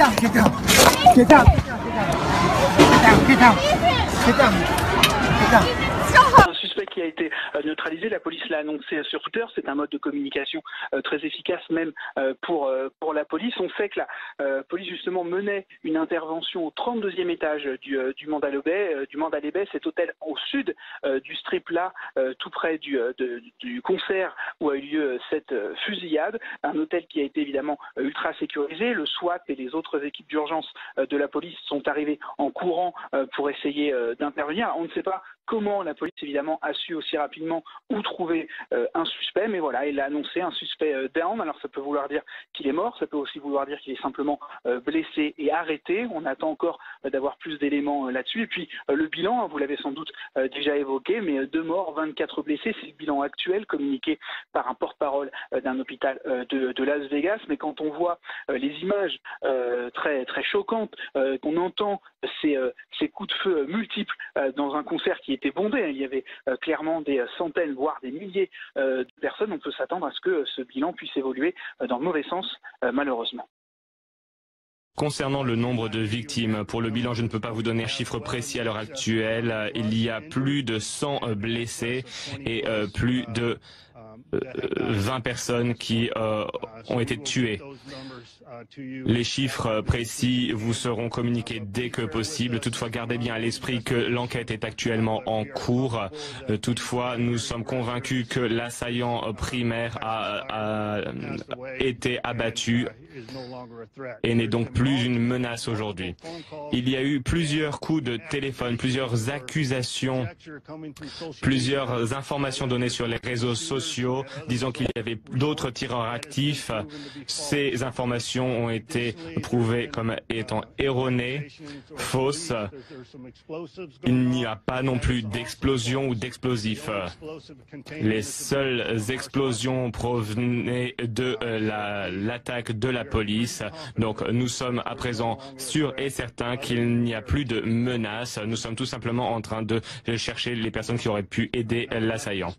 down, get down, get down, get down, get down, get down. Un suspect qui a été neutralisé, la police l'a annoncé sur Twitter, c'est un mode de communication très efficace même pour la police. On sait que la police justement menait une intervention au 32e étage du Mandalay Bay, cet hôtel au sud du strip là, tout près du concert où a eu lieu cette fusillade. Un hôtel qui a été évidemment ultra sécurisé. Le SWAT et les autres équipes d'urgence de la police sont arrivés en courant pour essayer d'intervenir. On ne sait pas comment la police évidemment a su aussi rapidement où trouver un suspect, mais voilà, il a annoncé un suspect down. Alors ça peut vouloir dire qu'il est mort, ça peut aussi vouloir dire qu'il est simplement blessé et arrêté. On attend encore d'avoir plus d'éléments là-dessus. Et puis le bilan, vous l'avez sans doute déjà évoqué, mais 2 morts, 24 blessés, c'est le bilan actuel communiqué par un porte-parole d'un hôpital de Las Vegas. Mais quand on voit les images très très choquantes, qu'on entend ces coups de feu multiples dans un concert qui était bondé, il y avait clairement des centaines, voire des milliers de personnes, on peut s'attendre à ce que ce bilan puisse évoluer dans le mauvais sens, malheureusement. Concernant le nombre de victimes, pour le bilan, je ne peux pas vous donner un chiffre précis à l'heure actuelle. Il y a plus de 100 blessés et plus de 20 personnes qui ont été tuées. Les chiffres précis vous seront communiqués dès que possible. Toutefois, gardez bien à l'esprit que l'enquête est actuellement en cours. Toutefois, nous sommes convaincus que l'assaillant primaire a été abattu et n'est donc plus une menace aujourd'hui. Il y a eu plusieurs coups de téléphone, plusieurs accusations, plusieurs informations données sur les réseaux sociaux, disant qu'il y avait d'autres tireurs actifs. Ces informations ont été prouvées comme étant erronées, fausses. Il n'y a pas non plus d'explosion ou d'explosifs. Les seules explosions provenaient de l'attaque de la police. Donc nous sommes à présent sûrs et certains qu'il n'y a plus de menaces. Nous sommes tout simplement en train de chercher les personnes qui auraient pu aider l'assaillant.